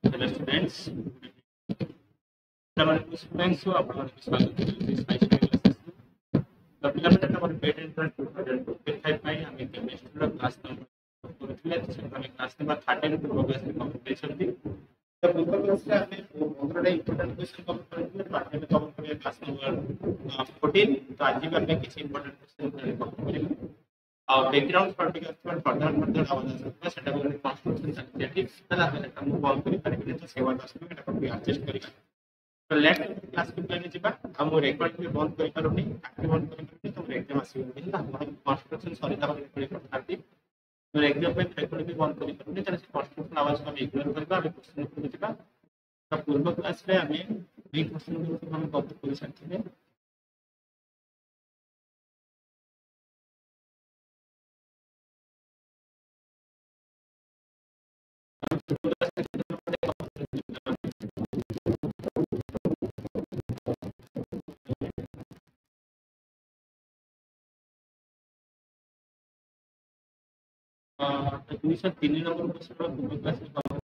Hello students. ପିଲାମାନଙ୍କୁ ଶୁଭେଚ୍ଛୁ ଆପଣମାନଙ୍କୁ ସ୍ୱାଗତ କରୁଛି ସ୍ପାଇସ୍ କ୍ଲାସେସ୍। ତ ପିଲାମାନେ ଆମର ପେଡ୍ ଏଣ୍ଟ୍ରାନ୍ସ 2025 ପାଇଁ ଆମେ କେମିଷ୍ଟ୍ରିର କ୍ଲାସ୍ ନମ୍ବର କରୁଥିଲେ ଆମେ କ୍ଲାସ୍ ନମ୍ବର 13 ପୂର୍ବ କ୍ଲାସରେ କଭର କରିଛନ୍ତି। ତ ପୂର୍ବ କ୍ଲାସରେ ଆମେ 15ଟା ଇମ୍ପୋର୍ଟାଣ୍ଟ କ୍ୱେଶ୍ଚନ କଭର କରିଥିଲେ ତ ଆଜି ଆମେ କଭର କରିବା କ୍ଲାସ୍ ନମ୍ବର 14। ତ ଆଜି ବି ଆମେ କିଛି ଇମ୍ପୋର୍ଟାଣ୍ଟ କ୍ୱେଶ୍ଚନ କଭର କରିବା। ଆଉ ବ୍ୟାକଗ୍ରାଉଣ୍ଡ ସ୍ପଟିଂ ଆସୁଥିବା ଫର୍ଦର ଆୱାଜ ଆସୁଥିବା ସେଟା ବି କନଷ୍ଟ୍ରକ୍ସନ ଚାଲିଛି ତାହେଲେ ଆମେ ଏଟା ମୁଁ ବନ୍ଦ କରିପାରିବିନି ତ ସେବା ଆସୁଥିବ ଏଟା ବି ଆଡଜଷ୍ଟ କରିବା। तो लेफ्ट क्लास को प्लान ଯିବା ଆଉ ମୁଁ ରେକର୍ଡ ବି ବନ୍ଦ କରିପାରୁନି ତାକୁ ବନ୍ଦ କରିପାରୁନି ତ ଏକ୍ସାମ ଆସିବନି ହେଲା ଆମର କନଷ୍ଟ୍ରକ୍ସନ ସରିଲା ପରେ ରେକର୍ଡ କରିଥାନ୍ତି ତ ଏକ୍ସାମ ପାଇଁ ରେକର୍ଡ ବି ବନ୍ଦ କରିପାରୁନି ତାହେଲେ ସେ କନଷ୍ଟ୍ରକ୍ସନ ଆୱାଜ କୁ ଆମେ ଇଗ୍ନୋର କରିବା ଆମେ କ୍ୱେଶ୍ଚନ ଉପରକୁ ଯିବା। ତ ପୂର୍ବ କ୍ଲାସରେ ଆମେ ଦୁଇ କ୍ୱେଶ୍ଚନ ଗୁଡିକୁ ଆମେ କଭର କରି ସାରିଥିଲେ। तो 203 नंबर क्वेश्चन पूर्व क्लास में cover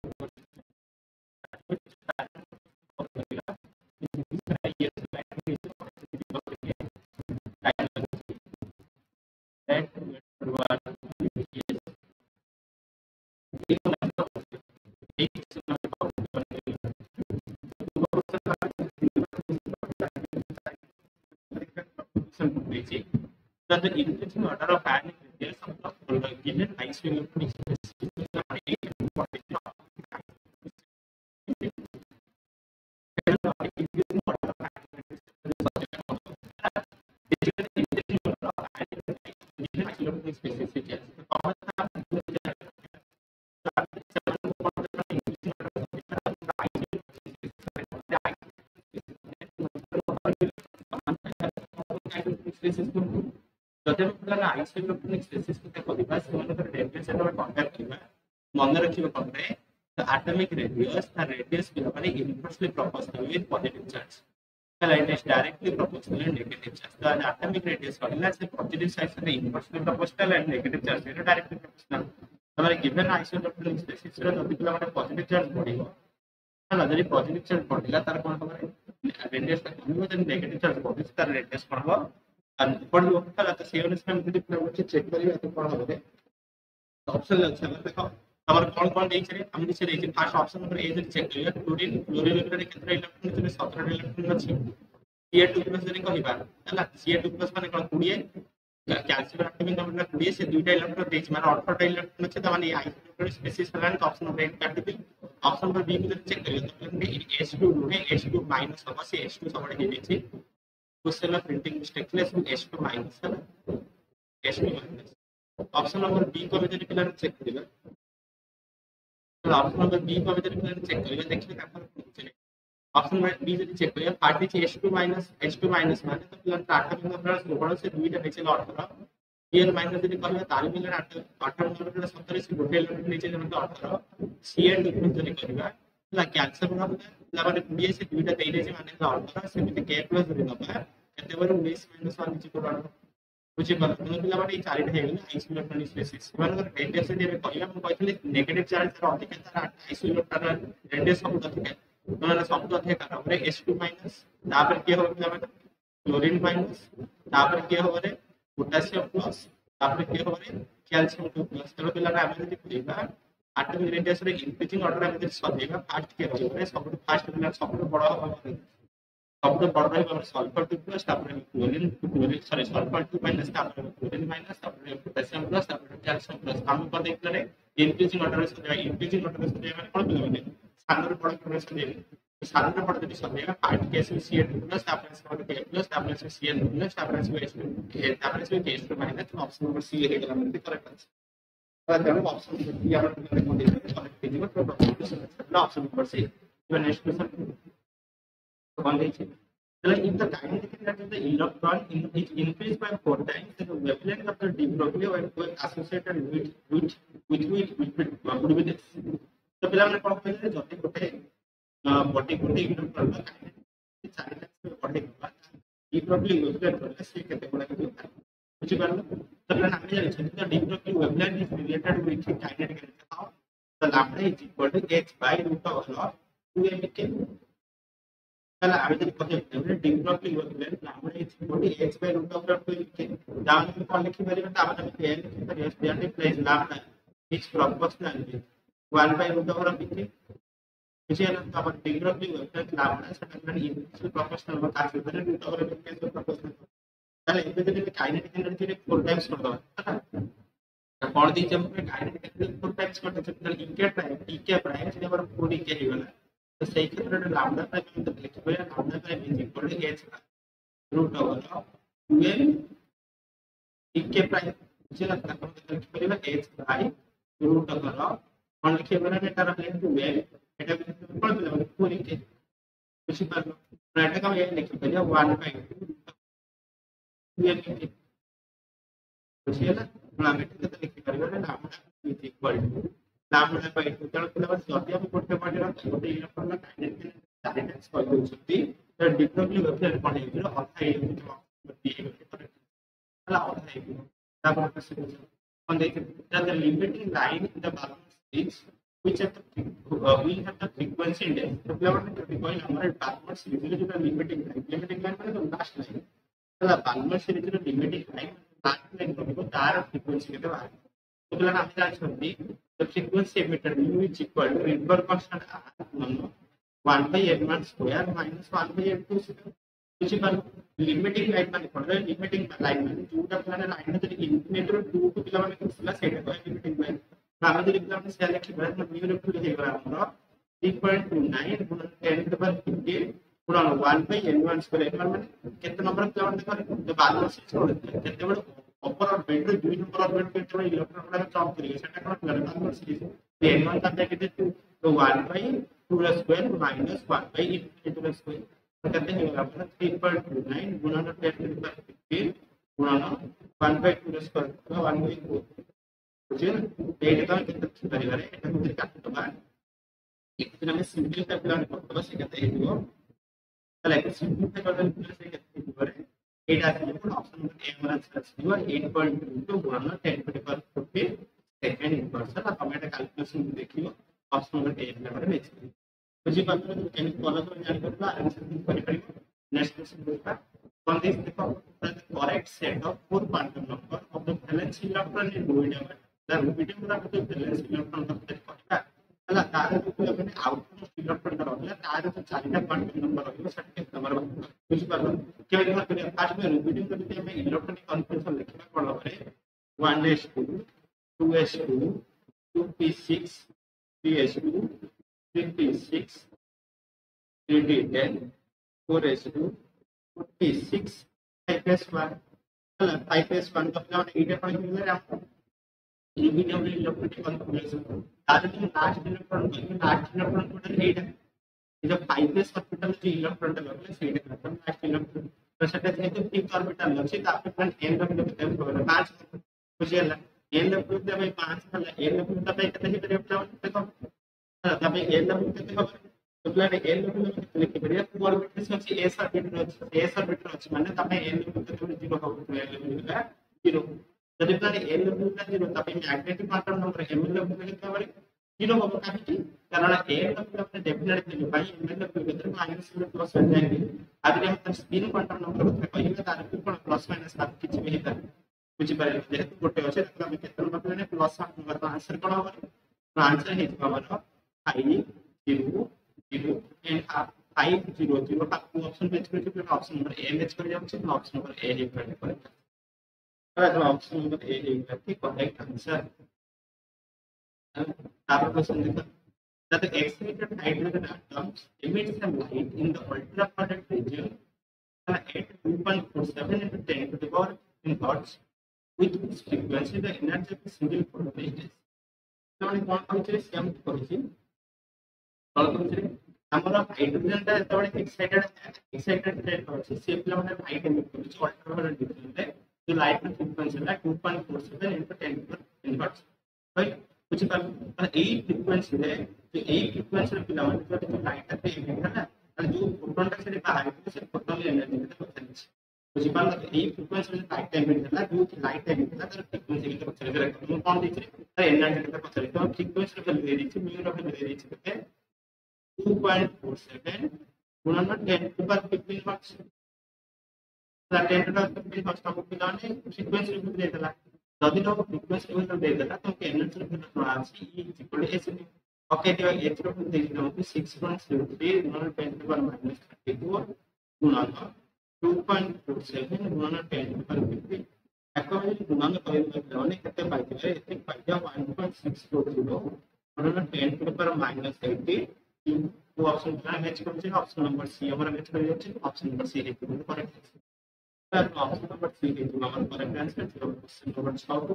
that the increasing order of ionic radius of the given isoelectric specificity जब हम आइसोइलेक्ट्रॉनिक स्पेसिस को देखा सेमानकर टेम्परेचर में कंपेयर किबा मन रखिबा कोनरे द एटॉमिक रेडियस के माने inversely proportional with positive charge the line is directly proportional and negative charge. The atomic radius is positive size and inversely proportional and negative charge is directly proportional. हमारे given isoelectronic species रे जदि पिला माने positive charge बढ़िबो ना जदि positive charge बढ़िला तार कोन हमारे radius ता कमिबो जदि negative charge बढ़िस तार radius कोन हो और बढ़िबो ताला तो से अनुसार हम जदि पिला बच्चे चेक करिबा तो कोन होबे ऑप्शन अच्छा देखो हमारे कौन देख रहे हम दिस रही फर्स्ट ऑप्शन नंबर ए जदि चेक करिया क्लोरीन क्लोरीन रे केतना इलेक्ट्रॉन छै 17 इलेक्ट्रॉन अछि Ca2+ जदि कहबा हला Ca2+ माने कोन 20 कैल्शियम एटॉमिक नंबर 20 से दुईटा इलेक्ट्रॉन देछ माने 18टा इलेक्ट्रॉन अछि त माने आइसोटोनिक स्पेसिस हलान तो ऑप्शन नंबर 1 काट दिबी ऑप्शन नंबर बी को जदि चेक करिया तो H2 रे H2 माइनस होबा से H2 सबडे हे जेछि क्वेश्चन में प्रिंटिंग मिस्टेक ले H2 माइनस है H2 minus option number B को जदि पिला चेक करिबा तो ऑप्शन नंबर बी को जदि पिला चेक करिबा देखिबे तापर पूछले ऑप्शन नंबर बी जदि चेक करिया पार्ट इज H2 माइनस माने तो पिला एटॉमिक नंबर 16 से 2 टा नीचे 18 Cl माइनस जदि कहबा तार मिले 18 नंबर 17 से गोटे इलेक्ट्रॉन नीचे जमते 18 Cl जदि कहबा ला कैल्शियम नंबर माने 20 से 2 टा देले जे माने 18 से मिते K+ जदि नबा केते बार 19 - 1 नीचे कोड बुझे पर पिला बाटे चारिटा हे गेला आइसोइलेक्ट्रॉनिक स्पेसिस मानकर रेडियस जदि हम कहला हम कहथले नेगेटिव चार्ज र अधिक तार आइसोइलेक्ट्रॉनिक रेडियस सब अधिक माने सब अधिक हमरे H2 माइनस तापर के हो पिला बाटे क्लोरीन माइनस तापर के हो रे पोटेशियम प्लस तापर के हो रे कैल्शियम 2 प्लस तो पिला ना हम जदि कहबा एटॉमिक रेडियस रे इंक्रीजिंग ऑर्डर हम जदि सजेबा फास्ट के हो रे सब फास्ट पिला सब बड़ा हो सब बड़ रही sulphur 2 plus chlorine sorry sulphur 2 minus chlorine minus potassium plus calcium plus हम को देख ले इंक्रीजिंग ऑर्डर से इंक्रीजिंग ऑर्डर से माने कोन पिले सानर बड़ प्लस से सानर बड़ जदी सजेगा पार्ट केस में Cl2 प्लस तापर से K प्लस तापर से Cl प्लस तापर से H2 तापर से H2 minus option number C हे गेला मतलब करेक्ट आंसर तो जब ऑप्शन बी या मतलब को देते करेक्ट कीजिए तो option number C even next question one is like if the kinetic energy of the electron is increased by 4 times, then the wavelength of the de Broglie wave associated with would be this. तो पिला हमने कौन कहले जति गोटे body electron का kinetic charge से पढ़े गला de Broglie wavelength करले से केते बड़ा के बुझि पारलो तो पिला हम जानि छै तो de Broglie wavelength is related with kinetic energy. the lambda is equal to h by root over of 2mk. তাহলে আমি যদি কথা বলি ডিগ্রফলি equivalent lambda is equal to h by root over of 2mk. দাম আমি কোন লিখি পারি না তাহলে আমি n লিখি পারি s that implies lambda is proportional with 1 by root over of k. বুঝিয়ালেন তো আবার ডিগ্রফলি ইকুইভ্যালেন্ট lambda সেটা মানে ইনভার্সলি প্রপোর্শনাল বা কাজ করে root over of k এর প্রপোর্শনাল। তাহলে এই যদি আমি কাইনেটিক এনার্জি 4 টাইমস করে দাও পর দিন जब मैं काइनेटिक एनर्जी 4 टाइम्स करते हैं तो ek प्राइम से हमारा 4 ek ही वाला तो सही क्षेत्र में लैम्डा प्राइम में तो लिख दिया lambda prime is equal to h root over of 2m ek prime मुझे लगता है तो लिख दिया h by root over of कौन लिखे बना है तारा प्लेन 2m এটা পড় দিলাম 4 ek বেশি পারলো না এটা আমি লিখে দিলাম 1 বাই 2m বুঝিয়ে না আমি এটাকে লিখতে পারি না lambda is equal to lambda by 2 কারণ সিলেবাস যদি আমি করতে পারি না তাহলে ইলেকট্রনটা কাইনেটিক ডাইরেক্ট কল করতে তার ডিফারেন্টলি ওয়েবসাইট পড়ে গেল অর্থাৎ এই তাহলে অর্থাৎ তারপর একটা situation on the limiting line in the Balmer series which at the will have the frequency index तो क्या हमारे Balmer series जो limiting line মানে तो लास्ट लाइन তাহলে Balmer series जो limiting line तार फ्रीक्वेंसी के बारे में तो पहले हम जान सकते हैं the frequency emitter mu is equal to inverse constant r 1 by n1 square minus 1 by n2 square which is limiting line माने पड़ रहा है limiting line माने जो का प्लान लाइन में तो इंफिनिटी टू को पिला माने कुछ सेट है limiting line हमें जो लिखना है सेल लिख रहा है mu टू लिख रहा है हमरा 3.29 गुणन 10 to the power 15 गुणन 1 by n1 square माने कितना नंबर किलोमीटर देखो तो बाद में से छोड़ देते हैं कितने बड़े अपर ऑर्बिट में 2 नंबर ऑर्बिट पे थोड़ा इलेक्ट्रॉन का चॉप करिए सेटा का नंबर सीरीज n1 का देखते तो 1 by 2 square minus 1 by infinity two square तो कहते हैं अपना 3.29 गुणन 10 to the power 15 गुणन 1 by 2 स्क्वायर 1 by 4 বুঝছেন এইটা তো কিনতে পারিবারে এটা যদি কাটতে পারেন একটু আমি সিম্পলিফাই প্ল্যান করতে পারি সেটা দেখব তাহলে একটা সিম্পলিফাই করলে সেটা কি করে এটা আছে যখন অপশন নম্বর এ আমরা সার্চ দিব 8.2 গুণন 10 to the power 15 সেকেন্ড ইনভার্সাল আর আমরা এটা ক্যালকুলেশন দেখিব অপশন নম্বর এ আমরা নেক্সট বুঝি পারছো তো কেন ফলো করে জানি করবা আনসার করে পারিব নেক্সট কোশ্চেন দেখবা on this দেখো the correct set of 4 quantum number of the valence electron in rubidium the rubidium का जो valence electron का करबा তাহলে তার উপরে মানে আউটপুট ইলেকট্রন করা হলে তার যে চারটা কোয়ান্টাম নাম্বার হবে সেটাকে নাম্বার বুঝি পারছো কেমন করে ফার্স্ট में rubidium को যদি আমি ইলেকট্রনিক কনফিগারেশন লিখবা পড়া পরে 1s2 2s2 2p6 3s2 3p6 3d10 4s2 4p6 5s1 তাহলে 5s1 का मतलब এইটা পড়ে গেলে আমরা rubidium ইলেকট্রনিক কনফিগারেশন তার যদি লাস্ট ইলেকট্রন কোটা এইটা এটা 5s অরবিটাল যে ইলেকট্রনটা লাগবে সেইটা করতে লাস্ট ইলেকট্রন তো সেটা যেহেতু p অরবিটাল আছে তো আপনি প্লান n রকম করতে হবে 5 বুঝিয়ালা n রকম করতে হবে 5 তাহলে n রকম করতে হবে কত হিসেবে দেখো তবে n রকম করতে হবে তো প্লান n রকম করতে লিখে পারি অরবিটাল আছে s অরবিটাল আছে মানে তবে n রকম করতে হবে 0 হবে n রকম 0 যদি প্লান n রকম 0 তবে ম্যাগনেটিক কোয়ান্টাম নাম্বার m রকম লিখতে হবে 0 হবে কাহিনী কারণ n রকম আপনি डेफिनेटली भाई m রকম ভিতরে মাইনাস और प्लस हो जाएंगे अगर हम तब स्पिन क्वांटम नंबर को कहिबे तार कोन प्लस माइनस आप किछि भी हेता बुझि पारे जेहेतु गोटे अछि त हम केतना नंबर ने प्लस नंबर आंसर कोन हो आंसर हे हमर 5 0 0 एंड 5 0 0 का ऑप्शन पे फिर ऑप्शन नंबर ए मैच कर जाउछ ऑप्शन नंबर ए हे कर तो ऑप्शन नंबर ए हे करेक्ट आंसर तापर क्वेश्चन देखो that the excited hydrogen atoms emit some light in the ultraviolet region at 2.47 into 10 to the power in hertz with this frequency the energy of a single photon is মানে কোন কইছে same করেছি solve করেছি আমরা হাইড্রোজেনটা যেতবে excited state হচ্ছে সে প্লানে light emit করছে ultraviolet region जो light का फ्रीक्वेंसी है 2.47 into 10 to the hertz right कुछ कर এই ফ্রিকোয়েন্সি রে তো এই ফ্রিকোয়েন্সির পিলামানে जो লাইট আছে এখানে না আর जो ফোটনটা সেটা বাইরে থেকে সে ফোটন এনার্জি টা কথা দিচ্ছে बुझिपार ए फ्रिक्वेंसी लाइट टाइम देला जो लाइट टाइम देला तर फ्रिक्वेंसी के पछरे रे हम कोन दिछि तर एनर्जी के पछरे तो फ्रिक्वेंसी के ले दिछि म्यू रो के ले दिछि के 2.47 गुणन 10 to the 15 हर्ट्ज ता 10 to the 15 हर्ट्ज हमको पिलाने फ्रिक्वेंसी के दे देला जदि तो फ्रिक्वेंसी के दे देला तो एनर्जी के थोड़ा अछि E equal to S okay तो एच रो दे दिला हमको 6.03 गुणन 10 to the minus 34 गुणन 2.47 गुणन 10 to the 15 एक्चुअली गुणन करेंगे तो कितने पाइबे एते पाइबा 1.640 गुणन 10 to the minus 80 two option match करछे ऑप्शन नंबर सी हमरा मैच कर जाच्छे ऑप्शन नंबर सी हेतु correct sir option number C हेतु हमर करेक्ट आंसर है क्वेश्चन नंबर 6 को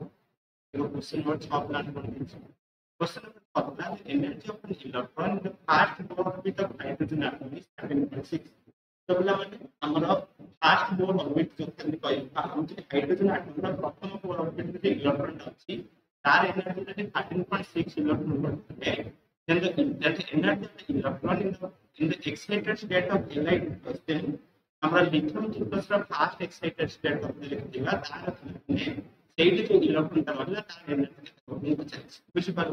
क्वेश्चन नंबर 6 प्लान कर दीजिए question number 6 plan energy of an electron in the first orbit of hydrogen atom is 13.6 तो बोला माने हमरा फर्स्ट बोर ऑर्बिट जो तनी कहै हम जे हाइड्रोजन एटम रा प्रथम बोर ऑर्बिट में इलेक्ट्रॉन अछि तार एनर्जी 13.6 इलेक्ट्रॉन है. Then the energy of the electron in the excited state of halide system, हमारा lithium plus का fast excited state of the दिला तार ने सेट जो इलेक्ट्रॉन का मतलब तार एनर्जी के तो चाहिए कुछ पर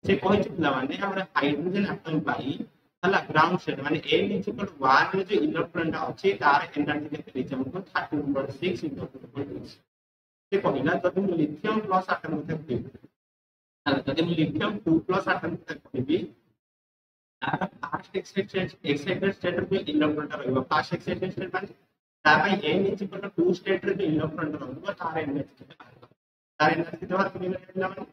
से कोई चिपला माने हमारा हाइड्रोजन एटम पाई हला ग्राउंड स्टेट माने ए नीचे पर 1 में जो इलेक्ट्रॉन टा अछि तार एनर्जी के तरीके हमको 13.6 इलेक्ट्रॉन से पहिला जब लिथियम प्लस एटम के जदि मु लिथियम 2 प्लस एटम तक कहबी तार फास्ट एक्साइटेड स्टेट रे इलेक्ट्रॉन रहबो फास्ट एक्साइटेड स्टेट माने ता पई ए नीचे पर 2 स्टेट रे इलेक्ट्रॉन रहबो तार एनर्जी तो बात मिलला माने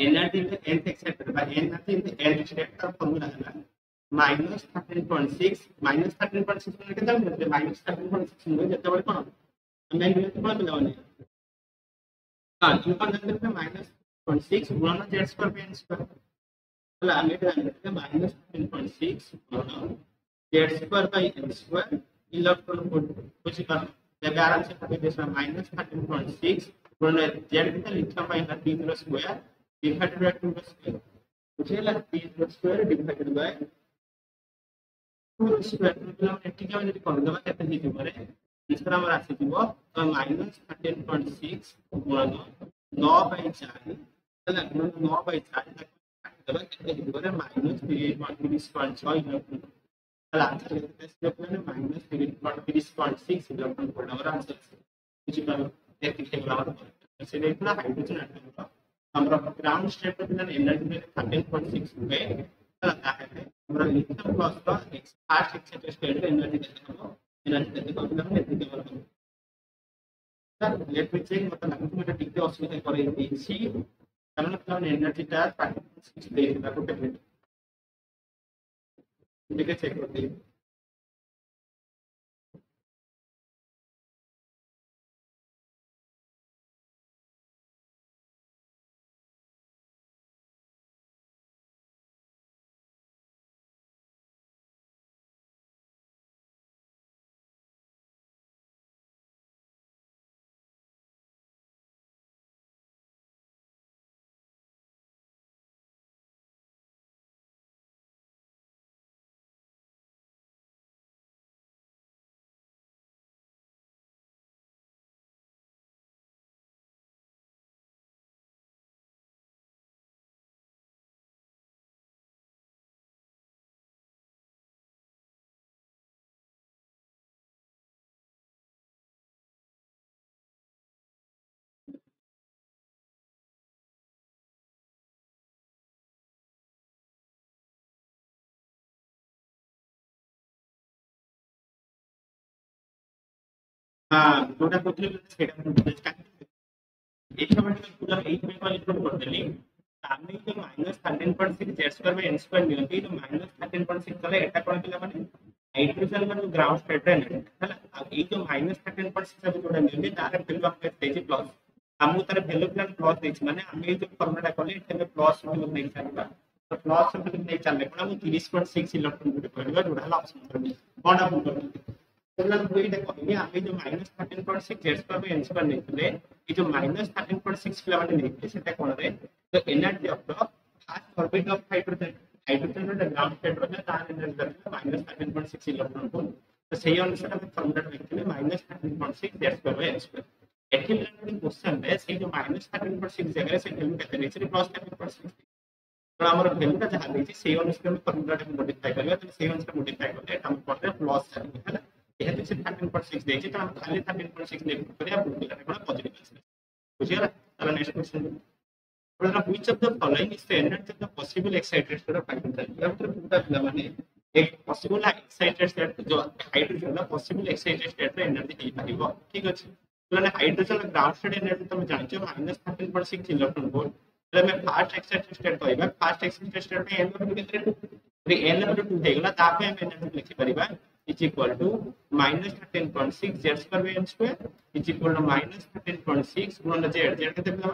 energy in the nth excited by energy in the nth state का फार्मूला है -13.6 -13.6 माने कितना मिलते -13.6 में जते बड़े कोन मैं नियत पर लगाने हां इन पर अंदर में -6 गुणन z स्क्वायर पे n स्क्वायर मतलब आगे ध्यान रखिए -10.6 गुणन z square by n square electron को कुछ कर जब आराम से पढ़े जैसा -13.6 गुणन z का लिखा by n t square divided by 2 square मुझे लगता है t square divided by 2 square मतलब ठीक है यदि कर दबा कितने ही दिबरे इसरा हमर आसी दिबो तो -13.6 गुणन 9/4 चला 9/4 तक दबा कितने दिबरे -3.6 इलेक्ट्रॉन चला आंसर लेते हैं इसमें -3.6 इलेक्ट्रॉन को हमारा आंसर कुछ कर देखते हैं बराबर ऐसे देखना हाइड्रोजन एटम का हमरा ग्राउंड स्टेट पे बिना एनर्जी में 13.6 हुए चला है हमरा लिथियम प्लस का फास्ट एक्साइटेड स्टेट एनर्जी देते हैं एनर्जी देते हैं हम लेते हैं सर लेट मी चेक मतलब मैं टिक असुविधा करे दिछि कारण प्लान एनर्जी टा 13.6 दे देता को टेबलेट ठीक है चेक करते हैं हां जोटा कोथले सेटा स्टार्ट एक समय पूरा 8 में वाली प्रूव कर देली सामने जो -13.6 z square by n square नियंती तो -13.6 चले एटा कोन पिला माने हाइड्रोजन का जो ग्राउंड स्टेट है हला अब ये जो -13.6 अब जोड़ा नियंती तार वैल्यू आप देछि प्लस हम तार वैल्यू प्लस प्लस देछि माने हम ये जो फॉर्मूला करले एते प्लस वैल्यू नहीं चलबा तो प्लस वैल्यू नहीं चलले कोन हम 30.6 इलेक्ट्रॉन को करबा जोड़ा हला ऑप्शन कर कोन आप कर मतलब वही देखो ये हमें जो -13.6 z square by n square निकले ये जो -13.6 किलोमीटर निकले सेटा कोन रे तो energy of the first orbit of hydrogen hydrogen the ground state रे तार एनर्जी दरला -13.6 इलेक्ट्रॉन को तो तो सही अनुसार हम फॉर्मूला लिखिले -13.6 z square by n square एठी पिलाने क्वेश्चन रे से जो -13.6 जगह से वैल्यू केते देछि +13.6 तो हमर वैल्यू जहां देछि से अनुसार हम फॉर्मूला को मॉडिफाई करबा तो से अनुसार मॉडिफाई करले हम पड़े प्लस चाहिए है यह देछि 13.6 देछि तो हम खाली 13.6 लिख करिया बुझिला कोन पॉजिटिव आंसर बुझिला अब next question which of the following is the energy of the possible excited state of hydrogen या फिर पूरा पिला माने एक possible excited state जो हाइड्रोजन ला possible excited state रे एनर्जी दे पारिबो ठीक अछि माने हाइड्रोजन ला ग्राउंड स्टेट एनर्जी तुम जानछो -13.6 इलेक्ट्रॉन वोल्ट એટલે मैं फास्ट एक्साइटेड स्टेट कहबा फास्ट एक्साइटेड स्टेट में n बराबर केते रे n बराबर 2 हेगला तापे हम एनर्जी लिखि परिबा is equal to -13.6 z square by n square is equal to -13.6 गुणन z z केते पिला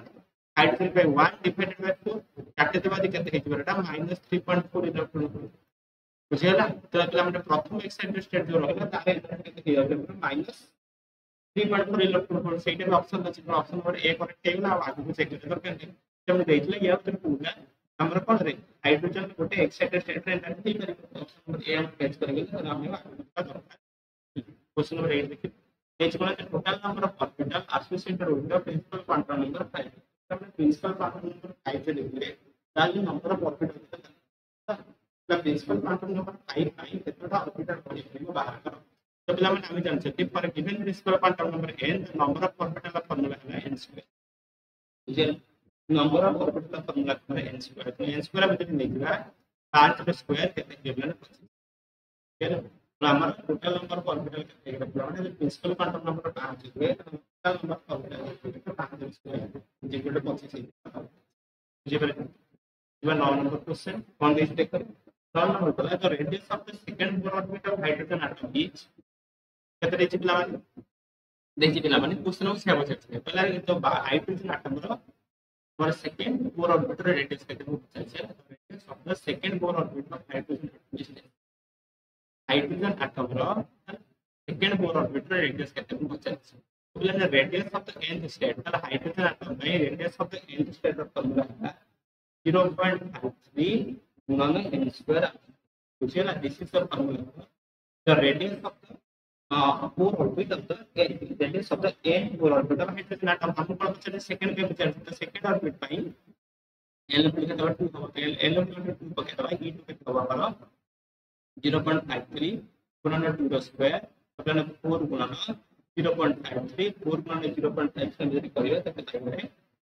हाइड्रोजन by 1 divided by 4 काटे देबा दि केते हेजि बरटा -3.4 इलेक्ट्रॉन वोल्ट बुझियला तो पिला हमने प्रथम एक्साइटेड स्टेट जो रहला तारे केते हेजि -3.4 इलेक्ट्रॉन वोल्ट सेटा में ऑप्शन अछि ऑप्शन नंबर ए करेक्ट हेगला आगु को चेक कर करके जब देखले या तो पूरा हमर कोन रे हाइड्रोजन गोटे एक्साइटेड स्टेट रे एनर्जी दे पारि ऑप्शन नंबर ए हम कैच करेंगे तो हमें आगु का दरकार क्वेश्चन नंबर 8 देखिए कैच कोन total number of orbital associated with the principal quantum number 5 हमने प्रिंसिपल क्वांटम नंबर 5 से लिखले ताकि number of orbital the principal quantum number 5 पाई केतटा ऑर्बिटल पड़िबो बाहर करो तो पिला माने हम जानछथि for given principal quantum number n the number of orbital का फार्मूला है n स्क्वायर जे नंबर ऑफ ऑर्बिटल का फार्मूला है n स्क्वायर तो n स्क्वायर में जब लिखबा 5 का स्क्वायर केते देबला 25 ठीक है तो हमारा टोटल नंबर ऑफ ऑर्बिटल केते देबला माने प्रिंसिपल क्वांटम नंबर 5 है तो टोटल नंबर ऑफ ऑर्बिटल तो 5 स्क्वायर इक्वल टू 25 जे पर इवन 9 नंबर क्वेश्चन कौन दिस टेक कर 9 नंबर बोला the radius of the second Bohr orbit of hydrogen atom is केते रे पिला माने देखि पिला माने क्वेश्चन को सेव करछे पहला तो हाइड्रोजन एटम रो for second bohr orbital radius केते पूछा छै radius of the second bohr orbital of hydrogen atom रो second bohr orbital radius केते पूछा छै तो radius of the nth state तर हाइड्रोजन एटम में radius of the nth state का फार्मूला है 0.53 गुणन n स्क्वायर पूछे ना this is the formula the radius of the bohr orbit of the radius of the nth bohr orbit of hydrogen atom हम को पूछे second पे पूछे तो सेकंड ऑर्बिट पाई l पूछे तो 2 हो l 2 पके तो e 2 के तो करो 0.53 गुणन 2 स्क्वायर अपन 4 गुणन 0.53 4 गुणन 0.5 यदि करियो तो कितना है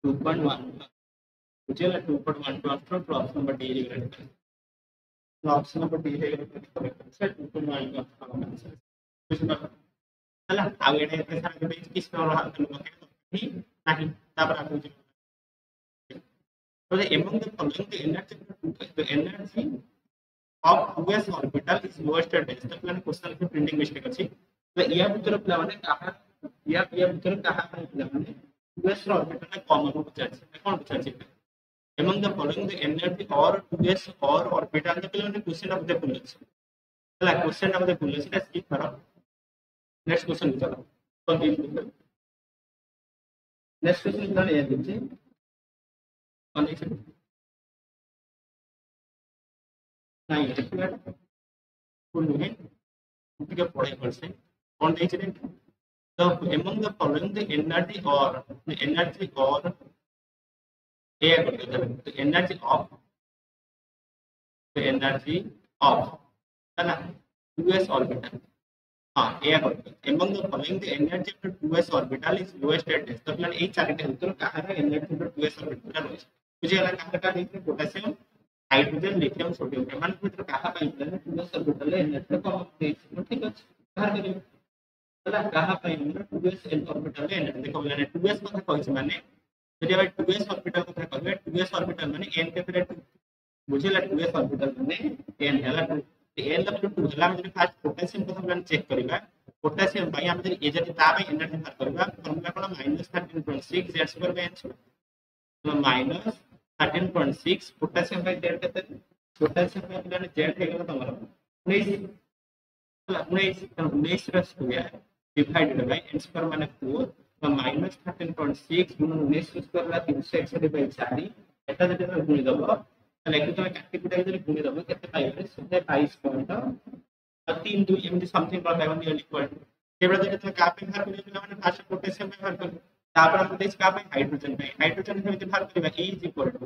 2.1 पूछे ला 2.1 तो ऑप्शन नंबर डी लिख ऑप्शन नंबर डी लिख तो 2.1 चला आगे ने सारा के किस पर हाल कर लो नहीं तब आप मुझे तो among the following the energy of 2s orbital is lowest at rest तो प्लान क्वेश्चन पे प्रिंटिंग मिस्टेक अछि तो या भीतर प्ला माने कहा या भीतर कहा प्ला माने 2s ऑर्बिटल कम हो चाहि कोन चाहि among the following the energy or 2s or orbital तो प्ला माने क्वेश्चन ऑफ द बुलेट चला क्वेश्चन ऑफ द बुलेट से स्किप करो नेक्स्ट क्वेश्चन चलो तो नेक्स्ट क्वेश्चन जाने ये दीजिए कनेक्शन नहीं है फुल है उनके पढ़ाई पर से कौन दे चले तो among the following the energy or a the energy of है ना 2s orbital हां ए among the following the energy of the 2s orbital is lowest at rest तो प्लान एक चार्ट है तो कहां है एनर्जी ऑफ 2s orbital है मुझे लगा कहां का देखिए पोटेशियम हाइड्रोजन लिथियम सोडियम प्रमाण पत्र कहां पाई प्लान 2s orbital है एनर्जी कम है ठीक है बाहर करिए चला कहां पाई 2s orbital है एनर्जी देखो मैंने 2s কথা কইছি মানে যদি আমরা 2s orbital কথা কইবে 2s orbital মানে n के तरह बुझिला 2s orbital মানে n हला n लग टू हला में फास्ट पोटेशियम को हम चेक करिबा पोटेशियम भाई हम ए जति ता में एनर्जी बात करिबा formula cone -13.6 z square by n square तो -13.6 पोटेशियम बाय z केते पोटेशियम बाय प्लान z हे गेला तमरा 19 का square divided bye n square माने 4 तो -13.6 गुणन 19 स्क्वायर ला 361 बाय 4 एटा जति हम गुणी दबो लाइक तो काटी कुटा इधर गुणी दबो केते पाइबे 27.5 3 2 एमती समथिंग लगाइबो नियर इक्वल टू केबड़ा देखते का पे बाहर करियो पिला माने फास्ट पोटेशियम पे बाहर करियो तापर हम देख का पे हाइड्रोजन केमिति बाहर करबा E is equal to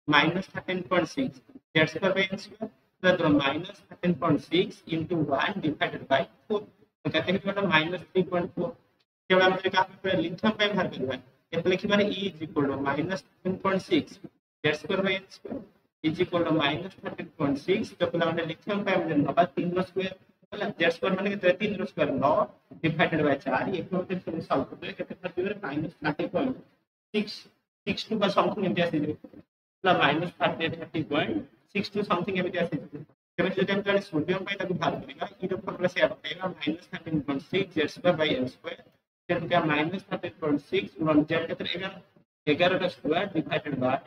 -13.6 z square by n square तो -13.6 into 1 divided by 4 तो कहते हैं कि -3.4 केवल हम का पे लिथियम पे बाहर करबा ये लिखि माने E is equal to -13.6 z square by n square is equal to -13.6 तो पिला माने लिथियम पे हम नबा 3 रो स्क्वायर मतलब z स्क्वायर माने कितना 3 रो स्क्वायर 9 डिवाइडेड बाय 4 ये तो फिर सॉल्व करले कितना फिगर -30.662 का समथिंग एमती आसी मतलब -30.62 समथिंग एमती आसी केबे जदि हम सोडियम पे ताको भाग करेगा ई रो फॉर्मूला से आप पाएगा -13.6 z square by n square फिर क्या -13.6 गुणन z कितना 11 का स्क्वायर डिवाइडेड बाय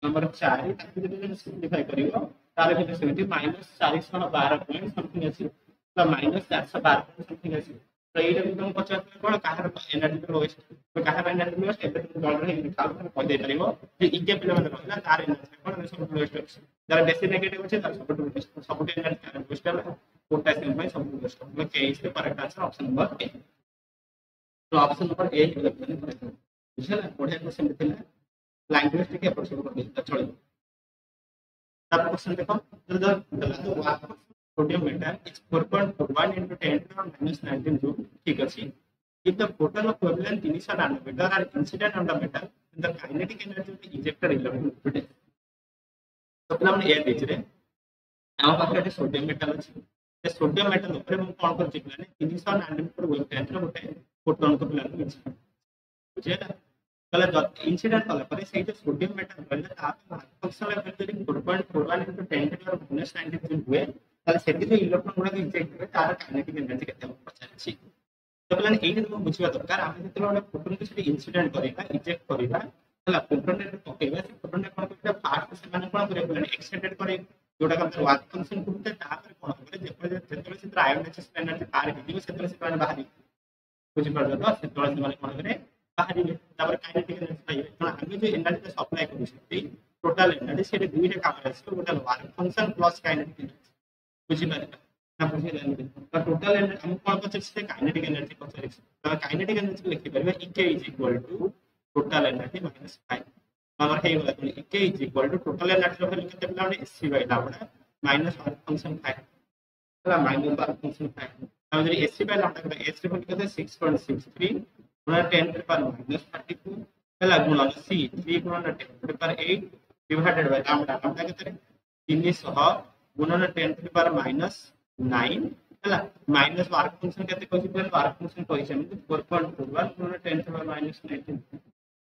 नंबर 4 ताकि जब सिंपलीफाई करियो तारे भीतर सेमिति -412 पॉइंट समथिंग अछि मतलब -412 समथिंग अछि तो एटा भी तुम पचास कोन काहर एनर्जी लोएस्ट तो काहर एनर्जी लोएस्ट एबे तुम डॉलर रे निकाल कर पद दे परिबो जे इके पिले मतलब रहला तार एनर्जी कोन सब लोएस्ट अछि जरा बेसी नेगेटिव अछि तार सब एनर्जी लोएस्ट है पोटेशियम भाई सब लोएस्ट मतलब के इसके करेक्ट आंसर ऑप्शन नंबर ए तो ऑप्शन नंबर ए बुझला बढ़िया क्वेश्चन देला लैंग्वेज टिके एप्रोच कर दे चलो तब क्वेश्चन देखो तो वाट sodium metal is 4.41 into 10 to the minus 19 joule ठीक अछि if the total of equivalent 300 nanometer are incident on the metal then the kinetic energy of the ejected electron will be तो plan A देछ रे हम पाखरे sodium metal अछि ए sodium metal ऊपर हम कोन कर चिकला ने 300 नैनोमीटर वेवलेंथ रे गोटे फोटोन को प्लान अछि बुझियला कला इंसिडेंट कला पर से जो सोडियम मेटल रहले ता functional ability 4.41 into 10 to the minus 19 joule हुए ताले सेति जो इलेक्ट्रॉन गुडा इंजेक्ट करे तार काइनेटिक एनर्जी केते हम पचारछि तो प्लान एही तुम बुझिबा दरकार हम जेते वाला फोटोन के सेति इंसिडेंट करेगा इंजेक्ट करेगा हला फोटोन रे पकेबा से फोटोन रे कोन करते फास्ट से माने कोन करे प्लान एक्सटेंडेड करे जोटा हम वाट फंक्शन करते तापर कोन करे जेते से आयोनाइजेशन एनर्जी पार हिदिबो सेते से माने बाहरी बुझि परलो तो सेते से माने कोन करे बाहरी तापर काइनेटिक एनर्जी पाइबे तो हम जो एनर्जी सप्लाई करू टोटल एनर्जी से दुईटा काम है total work function plus kinetic energy बुझि पारे ना बुझि लेन तो टोटल एनर्जी हम कोन पचछ से काइनेटिक एनर्जी पचछ तो काइनेटिक एनर्जी लिखि परबे E is equal to total energy minus 5 हमर हे वाला तो E is equal to total energy रो केते पिला ने SC by lambda minus work function 5 हला माइनस वर्क फंक्शन 5 हम जरी SC बाय लाबडा करे SC फंक्शन केते 6.63 गुणा 10 टू पावर माइनस 32 हला गुणा C 3 गुणा 10 टू पावर 8 डिवाइडेड बाय लाबडा लाबडा केते 300 गुणा 10 टू पावर माइनस 9 हला माइनस वर्क फंक्शन केते कहै छै वर्क फंक्शन कहै छै 4.41 गुणा 10 टू पावर माइनस 19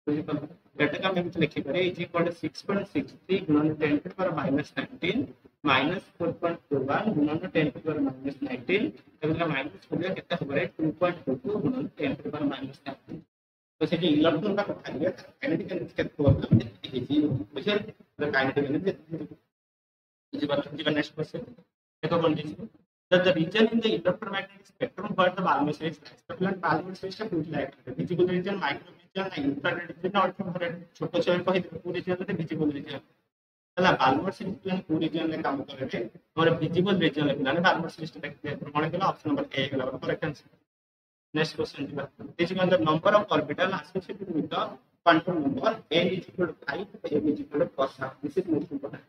बुझि पल डेटा का मैं लिखि करे इज इक्वल टू 6.63 गुणा 10 टू पावर माइनस 19 माइनस 4.41 गुणा 10 टू पावर माइनस 19 एबे माइनस हो गया केते हो रे 2.22 गुणा 10 टू पावर माइनस 19 तो से इलेक्ट्रॉन का कथा है काइनेटिक एनर्जी केते हो बुझे तो काइनेटिक एनर्जी जीवन नेक्स्ट क्वेश्चन देखो condition that the region in the electromagnetic spectrum where the Balmer says spectrum Balmer system utilized visible region micro region and infrared region और infrared छोटे छोटे कहि पूरे region में visible region हला Balmer system पूरे region में काम करे रे और visible region में ना Balmer system प्रमाण केला ऑप्शन नंबर ए गेला करेक्ट आंसर नेक्स्ट क्वेश्चन दिबा this is the number of orbital associated with the quantum number n is equal to 5 m is equal to cos half this is most important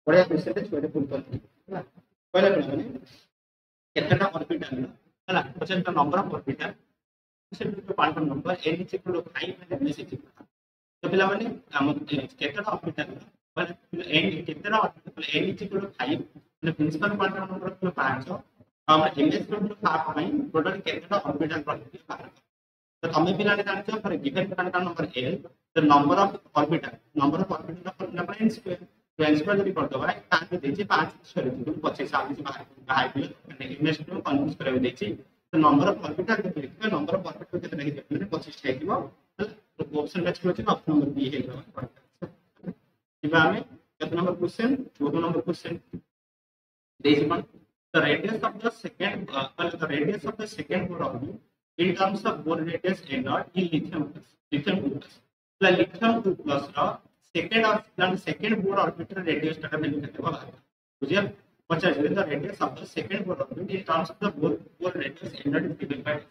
बढ़िया question है छोटे full कर है पहला question केतना orbital है question का नंबर ऑफ ऑर्बिटल क्वेश्चन का quantum number n is equal to 5 and s is equal to तो पिला माने हम केतना ऑर्बिटल पर n केतना orbital n is equal to 5 मतलब प्रिंसिपल क्वांटम नंबर को 5 हम n is equal to 5 ପାଇଁ टोटल केतना ऑर्बिटल रहते बाहर तो हमें पिला ने जानते for given quantum number l the number of orbital का नंबर n स्क्वायर ट्रांसफर जब कर दबा ताकि देछि 5 सॉरी 25 आगे से बाहर हाई में इमेज को कन्फ्यूज करे देछि तो नंबर ऑफ ऑर्बिटल के लिखबे नंबर ऑफ ऑर्बिटल केते नहीं देखबे 25 टा हिबो तो ऑप्शन मैच होछि ऑप्शन नंबर बी है इबा में केतना नंबर क्वेश्चन 14 नंबर क्वेश्चन देश one the radius of the second Bohr orbit in terms of bore radius a naught in lithium 2 plus the lithium 2 plus रो सेकंड बोर ऑर्बिटर रेडियस टा value केते बा बुझिया पचारिबे the radius of the second core orbit in terms of the core radius and is given by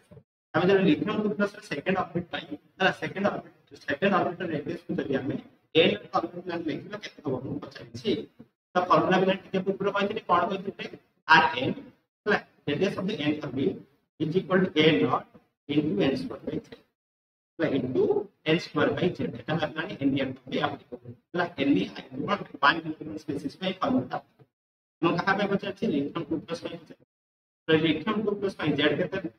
हमें जब lithium को plus second orbit पाई ना सेकंड ऑर्बिट रेडियस को जब हमें n फॉर्मूला लिखिबा केते हो हम पचारि छी तो फॉर्मूला बिना टिके पूरा कहथिले कोन कहथिले rn हला radius of the n orbit is equal to a naught into n square by 3 हला into n square by z এটা মানে n पे applicable हला n नॉट 5 इलेक्ट्रॉन स्पेसिस में फॉर्मूला हम कहां पे पचारि लिथियम को प्लस में तो लिथियम को प्लस में z केते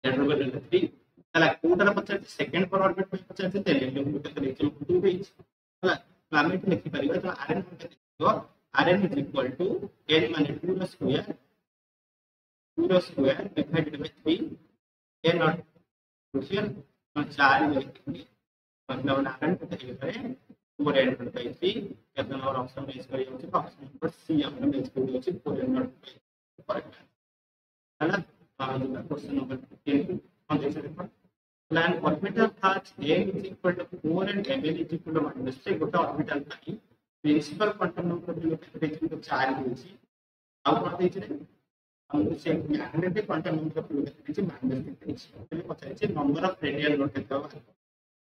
z बराबर 3 हला कोटार पचारि सेकंड पर ऑर्बिट में पचारि ते लिथियम को केते लिथियम को 2 बेच हला क्लाइमेट लिखि परिबा तो rn को केते तो rn is equal to n माने 2 रो square divided by 3 n naught question 4 लिखेंगे मतलब rn को केते करे 4n by 3 केतना और ऑप्शन में इसका ये होचे ऑप्शन नंबर सी हमने मैच कर दिया है 4n by है ना क्वेश्चन नंबर 10 हम देख सकते हैं plan orbital charge n is equal to 4 and ml is equal to -3 गोटा ऑर्बिटल पाई प्रिंसिपल क्वांटम नंबर जो देखिन तो 4 होची अब कोन देछि रे हम से मैग्नेटिक क्वांटम नंबर को देखि -3 देछि पहले पता है नंबर ऑफ रेडियल नोट केते हो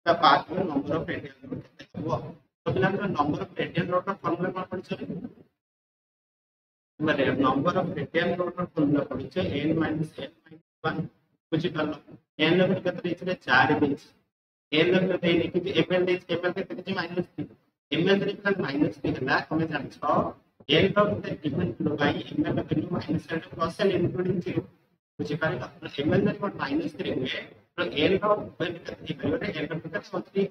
ता पार्ट में नंबर ऑफ रेडियल नोट केते हो तो बिना नंबर ऑफ रेडियल नोट का फार्मूला कोन पड़ छै मतलब नंबर ऑफ रेडियल नोट का फार्मूला पड़ छै n - n - 1 कुछ कर लो n लेवल के तरीके से 4 बेच n लेवल पे लिखि कि ml देच ml के तरीके -3 ml तरीके -3 हला हमें जानि छ n तो गिवन लगाई ml का वैल्यू -7 प्लस n इंक्लूडिंग 0 कुछ करे ml का -3 हुए तो n का वैल्यू कितनी वैल्यू n का कितना 3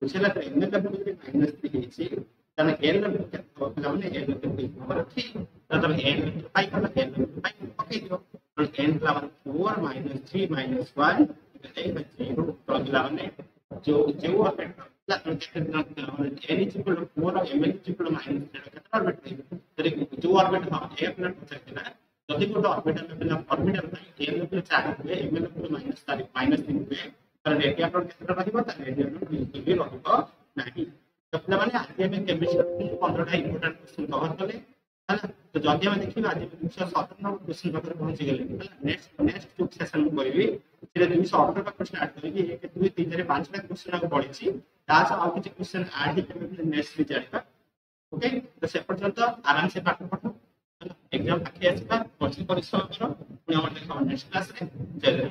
कुछ लग ml का वैल्यू -3 है तने n लेवल के तो हमने n लेवल नंबर 3 तो तब n 5 का n 5 ओके दियो तो n बराबर 4 - 3 - 1 इक्वल 0 तो अगला हमने जो अपेक्षा n इज इक्वल टू 4 और ml इज इक्वल टू -3 कितना ऑर्बिट है जो ऑर्बिट हम a प्लस पचाइला जदि गोटे ऑर्बिटल में ऑर्बिटल n लेवल 4 हुए ml लेवल -3 हुए तर रेडियल नोट कितना रहइबो त रेडियल नोट बिल्कुल भी रहइबो नाही तो माने आज हम केमिस्ट्री 15 टा इंपोर्टेंट क्वेश्चन कवर कले है तो जदि हम देखिबा आज 217 क्वेश्चन पाकर पहुंच गेले नेक्स्ट सेशन में करबी से 218 का क्वेश्चन ऐड करेंगे 1 2 3 4 5 टा क्वेश्चन आगे पढ़ी तास और कुछ क्वेश्चन ऐड ही नेक्स्ट भी जानिबा ओके तो से पर्यंत आराम से पाठ पढ़ो एग्जाम आके आसीबा कोचिंग परिश्रम करो पुणी हम देखा नेक्स्ट क्लास रे जय